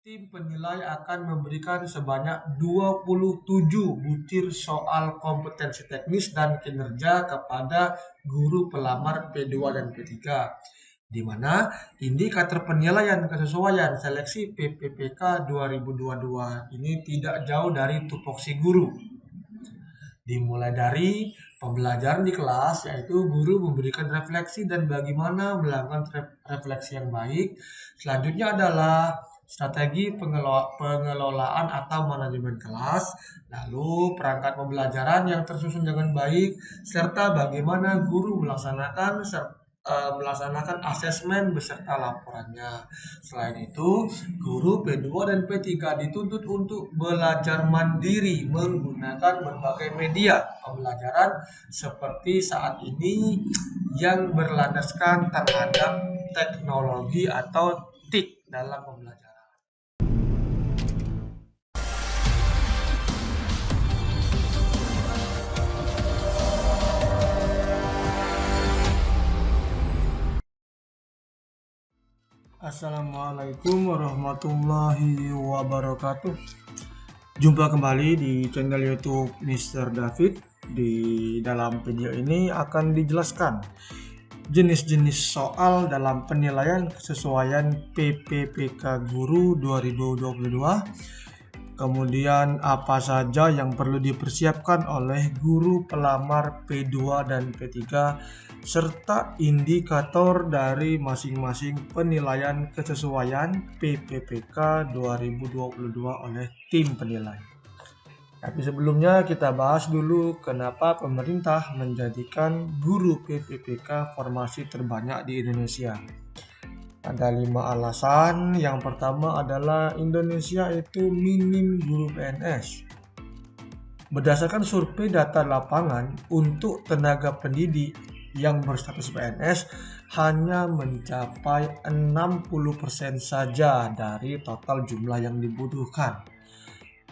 Tim penilai akan memberikan sebanyak 27 butir soal kompetensi teknis dan kinerja kepada guru pelamar P2 dan P3, di mana indikator penilaian kesesuaian seleksi PPPK 2022 ini tidak jauh dari tupoksi guru. Dimulai dari pembelajaran di kelas, yaitu guru memberikan refleksi dan bagaimana melakukan refleksi yang baik. Selanjutnya adalah strategi pengelolaan atau manajemen kelas, lalu perangkat pembelajaran yang tersusun dengan baik, serta bagaimana guru melaksanakan asesmen beserta laporannya. Selain itu, guru P2 dan P3 dituntut untuk belajar mandiri menggunakan berbagai media pembelajaran seperti saat ini yang berlandaskan terhadap teknologi atau TIK dalam pembelajaran. Assalamualaikum warahmatullahi wabarakatuh. Jumpa kembali di channel YouTube Mr. David. Di dalam video ini akan dijelaskan jenis-jenis soal dalam penilaian kesesuaian PPPK Guru 2022. Kemudian apa saja yang perlu dipersiapkan oleh guru pelamar P2 dan P3 serta indikator dari masing-masing penilaian kesesuaian PPPK 2022 oleh tim penilai. Tapi sebelumnya kita bahas dulu kenapa pemerintah menjadikan guru PPPK formasi terbanyak di Indonesia. Ada 5 alasan. Yang pertama adalah Indonesia itu minim guru PNS. Berdasarkan survei data lapangan untuk tenaga pendidik yang berstatus PNS hanya mencapai 60% saja dari total jumlah yang dibutuhkan.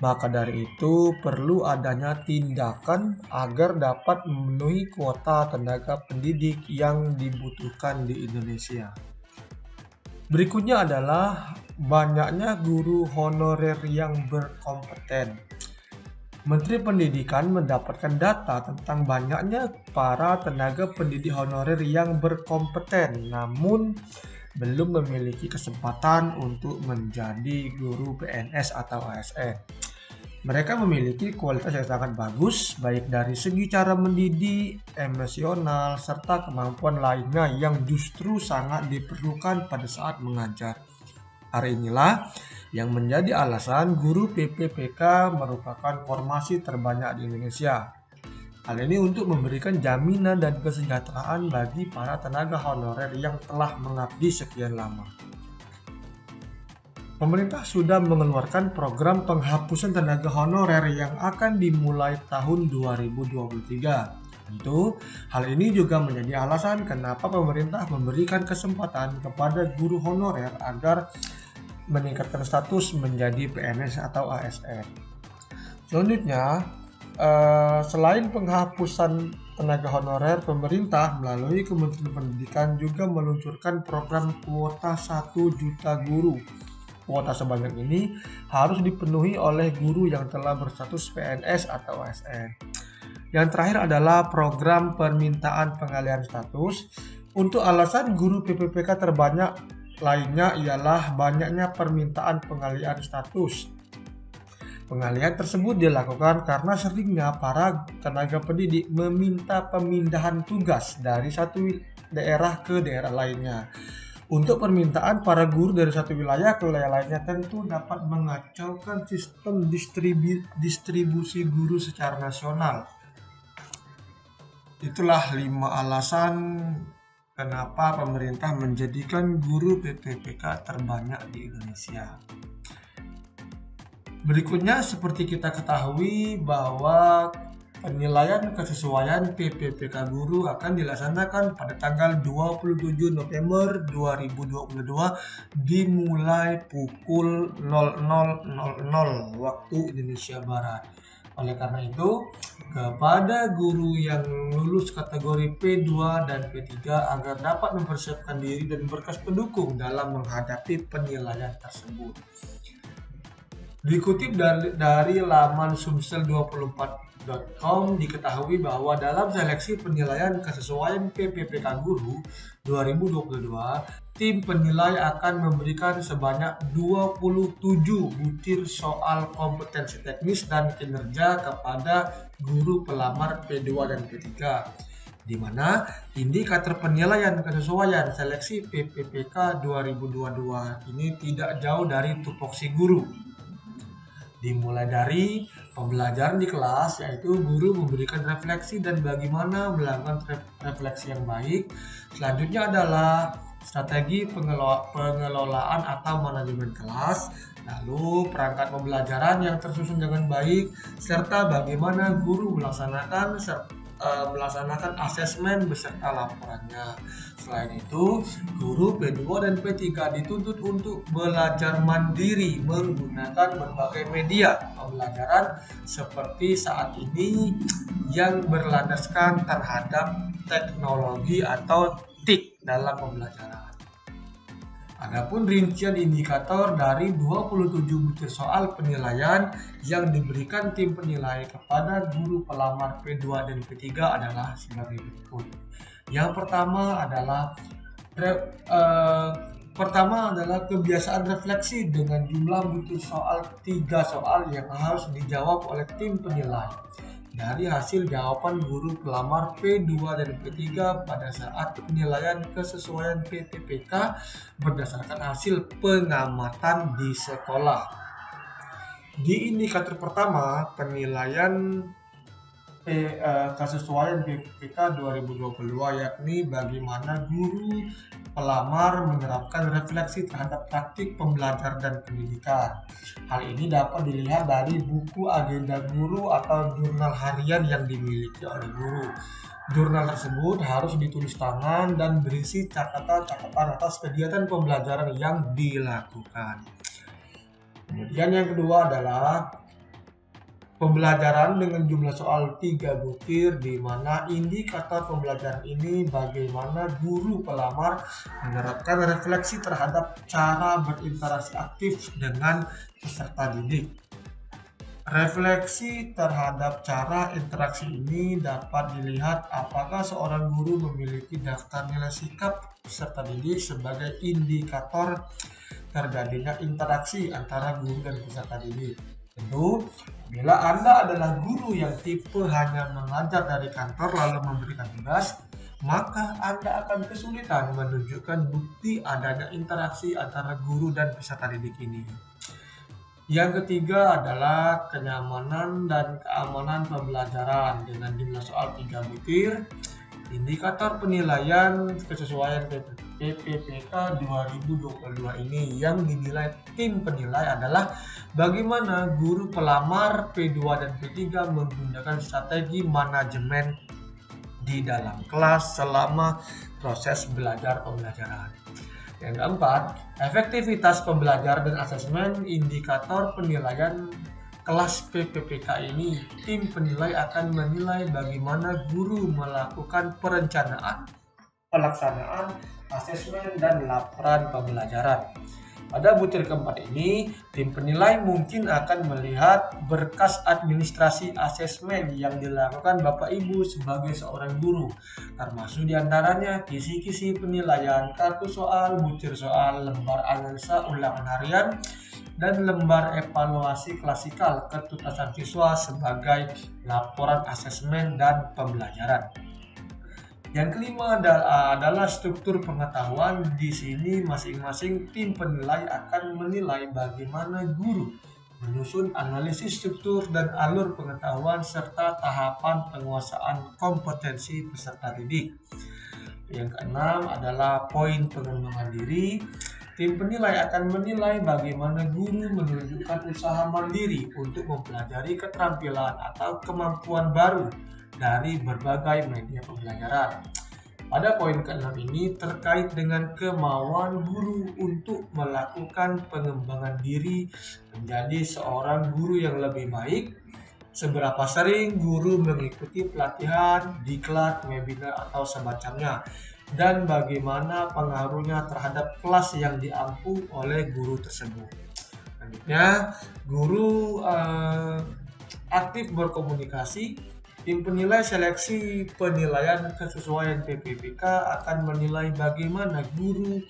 Maka dari itu perlu adanya tindakan agar dapat memenuhi kuota tenaga pendidik yang dibutuhkan di Indonesia. Berikutnya adalah banyaknya guru honorer yang berkompeten. Menteri Pendidikan mendapatkan data tentang banyaknya para tenaga pendidik honorer yang berkompeten, namun belum memiliki kesempatan untuk menjadi guru PNS atau ASN. Mereka memiliki kualitas yang sangat bagus, baik dari segi cara mendidik, emosional, serta kemampuan lainnya yang justru sangat diperlukan pada saat mengajar. Hal inilah yang menjadi alasan guru PPPK merupakan formasi terbanyak di Indonesia. Hal ini untuk memberikan jaminan dan kesejahteraan bagi para tenaga honorer yang telah mengabdi sekian lama. Pemerintah sudah mengeluarkan program penghapusan tenaga honorer yang akan dimulai tahun 2023. Tentu, hal ini juga menjadi alasan kenapa pemerintah memberikan kesempatan kepada guru honorer agar meningkatkan status menjadi PNS atau ASN. Selanjutnya, selain penghapusan tenaga honorer, pemerintah melalui Kementerian Pendidikan juga meluncurkan program kuota 1 juta guru. Kuota sebanyak ini harus dipenuhi oleh guru yang telah berstatus PNS atau ASN. Yang terakhir adalah program permintaan pengalihan status. Untuk alasan guru PPPK terbanyak lainnya ialah banyaknya permintaan pengalihan status. Pengalihan tersebut dilakukan karena seringnya para tenaga pendidik meminta pemindahan tugas dari satu daerah ke daerah lainnya. Untuk permintaan para guru dari satu wilayah ke wilayah lainnya tentu dapat mengacaukan sistem distribusi guru secara nasional. Itulah 5 alasan kenapa pemerintah menjadikan guru PPPK terbanyak di Indonesia. Berikutnya seperti kita ketahui bahwa penilaian kesesuaian PPPK guru akan dilaksanakan pada tanggal 27 November 2022 dimulai pukul 00.00 waktu Indonesia Barat. Oleh karena itu, kepada guru yang lulus kategori P2 dan P3 agar dapat mempersiapkan diri dan berkas pendukung dalam menghadapi penilaian tersebut. Dikutip dari laman sumsel24.com, diketahui bahwa dalam seleksi penilaian kesesuaian PPPK Guru 2022, tim penilai akan memberikan sebanyak 27 butir soal kompetensi teknis dan kinerja kepada guru pelamar P2 dan P3, di mana indikator penilaian kesesuaian seleksi PPPK 2022 ini tidak jauh dari tupoksi guru. Dimulai dari pembelajaran di kelas, yaitu guru memberikan refleksi dan bagaimana melakukan refleksi yang baik. Selanjutnya adalah strategi pengelolaan atau manajemen kelas, lalu perangkat pembelajaran yang tersusun dengan baik, serta bagaimana guru melaksanakan asesmen beserta laporannya. Selain itu, guru P2 dan P3 dituntut untuk belajar mandiri menggunakan berbagai media pembelajaran seperti saat ini yang berlandaskan terhadap teknologi atau TIK dalam pembelajaran. Adapun rincian indikator dari 27 butir soal penilaian yang diberikan tim penilai kepada guru pelamar P2 dan P3 adalah sebagai berikut. Yang pertama adalah kebiasaan refleksi dengan jumlah butir soal 3 soal yang harus dijawab oleh tim penilai dari hasil jawaban guru pelamar P2 dan P3 pada saat penilaian kesesuaian PPPK berdasarkan hasil pengamatan di sekolah. Di indikator pertama, penilaian kesesuaian PPPK 2022, yakni bagaimana guru pelamar menerapkan refleksi terhadap praktik pembelajaran dan pendidikan. Hal ini dapat dilihat dari buku agenda guru atau jurnal harian yang dimiliki oleh guru. Jurnal tersebut harus ditulis tangan dan berisi catatan atas kegiatan pembelajaran yang dilakukan. Kemudian yang kedua adalah pembelajaran dengan jumlah soal 3 butir, di mana indikator pembelajaran ini bagaimana guru pelamar menerapkan refleksi terhadap cara berinteraksi aktif dengan peserta didik. Refleksi terhadap cara interaksi ini dapat dilihat apakah seorang guru memiliki daftar nilai sikap peserta didik sebagai indikator terjadinya interaksi antara guru dan peserta didik. Tentu, bila Anda adalah guru yang tipe hanya mengajar dari kantor lalu memberikan tugas, maka Anda akan kesulitan menunjukkan bukti adanya interaksi antara guru dan peserta didik ini. Yang ketiga adalah kenyamanan dan keamanan pembelajaran dengan jumlah soal 3 butir. Indikator penilaian kesesuaian PPPK 2022 ini yang dinilai tim penilai adalah bagaimana guru pelamar P2 dan P3 menggunakan strategi manajemen di dalam kelas selama proses belajar pembelajaran. Yang keempat, efektivitas pembelajaran dan asesmen. Indikator penilaian kelas PPPK ini, tim penilai akan menilai bagaimana guru melakukan perencanaan, pelaksanaan, asesmen, dan laporan pembelajaran. Pada butir keempat ini, tim penilai mungkin akan melihat berkas administrasi asesmen yang dilakukan Bapak Ibu sebagai seorang guru, termasuk diantaranya kisi-kisi penilaian, kartu soal, butir soal, lembar analisa ulangan harian, dan lembar evaluasi klasikal ketuntasan siswa sebagai laporan asesmen dan pembelajaran. Yang kelima adalah struktur pengetahuan. Di sini masing-masing tim penilai akan menilai bagaimana guru menyusun analisis struktur dan alur pengetahuan serta tahapan penguasaan kompetensi peserta didik. Yang keenam adalah poin pengembangan diri. Tim penilai akan menilai bagaimana guru menunjukkan usaha mandiri untuk mempelajari keterampilan atau kemampuan baru dari berbagai media pembelajaran. Pada poin ke-6 ini terkait dengan kemauan guru untuk melakukan pengembangan diri menjadi seorang guru yang lebih baik. Seberapa sering guru mengikuti pelatihan, diklat, webinar, atau semacamnya, dan bagaimana pengaruhnya terhadap kelas yang diampu oleh guru tersebut. Selanjutnya, guru aktif berkomunikasi. Tim penilai seleksi penilaian kesesuaian PPPK akan menilai bagaimana guru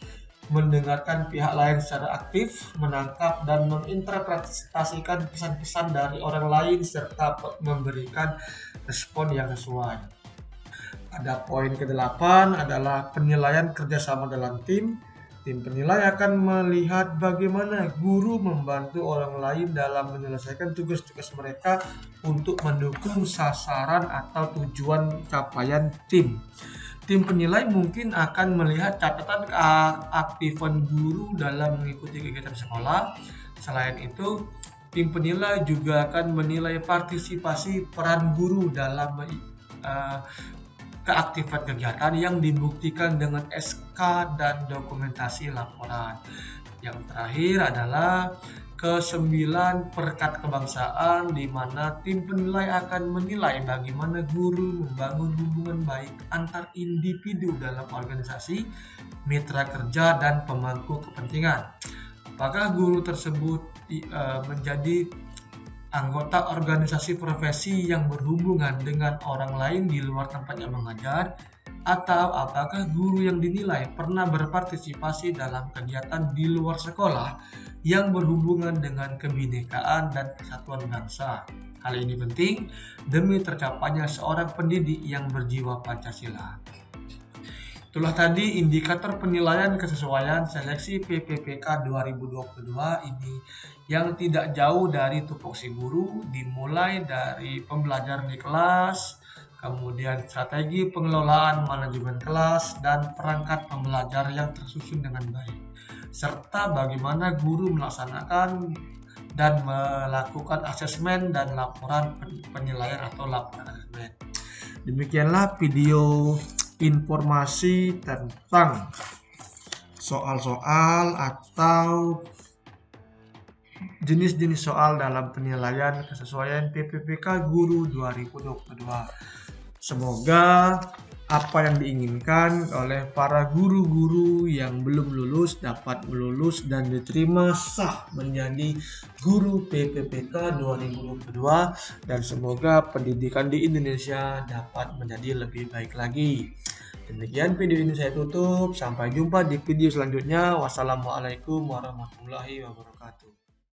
mendengarkan pihak lain secara aktif, menangkap dan menginterpretasikan pesan-pesan dari orang lain serta memberikan respon yang sesuai. Ada poin ke-8 adalah penilaian kerjasama dalam tim. Tim penilai akan melihat bagaimana guru membantu orang lain dalam menyelesaikan tugas-tugas mereka untuk mendukung sasaran atau tujuan capaian tim. Tim penilai mungkin akan melihat catatan keaktifan guru dalam mengikuti kegiatan sekolah. Selain itu, tim penilai juga akan menilai partisipasi peran guru dalam keaktifan kegiatan yang dibuktikan dengan SK dan dokumentasi laporan. Yang terakhir adalah ke-9 perekat kebangsaan, di mana tim penilai akan menilai bagaimana guru membangun hubungan baik antar individu dalam organisasi, mitra kerja, dan pemangku kepentingan. Apakah guru tersebut menjadi anggota organisasi profesi yang berhubungan dengan orang lain di luar tempatnya mengajar, atau apakah guru yang dinilai pernah berpartisipasi dalam kegiatan di luar sekolah yang berhubungan dengan kebinekaan dan kesatuan bangsa. Hal ini penting demi tercapainya seorang pendidik yang berjiwa Pancasila. Itulah tadi indikator penilaian kesesuaian seleksi PPPK 2022 ini yang tidak jauh dari tupoksi guru, dimulai dari pembelajaran di kelas, kemudian strategi pengelolaan manajemen kelas, dan perangkat pembelajar yang tersusun dengan baik, serta bagaimana guru melaksanakan dan melakukan asesmen dan laporan penilaian atau laporan asesmen. Demikianlah video informasi tentang soal-soal atau jenis-jenis soal dalam penilaian kesesuaian PPPK Guru 2022. Semoga apa yang diinginkan oleh para guru-guru yang belum lulus dapat lulus dan diterima sah menjadi guru PPPK 2022, dan semoga pendidikan di Indonesia dapat menjadi lebih baik lagi. Demikian video ini saya tutup. Sampai jumpa di video selanjutnya. Wassalamualaikum warahmatullahi wabarakatuh.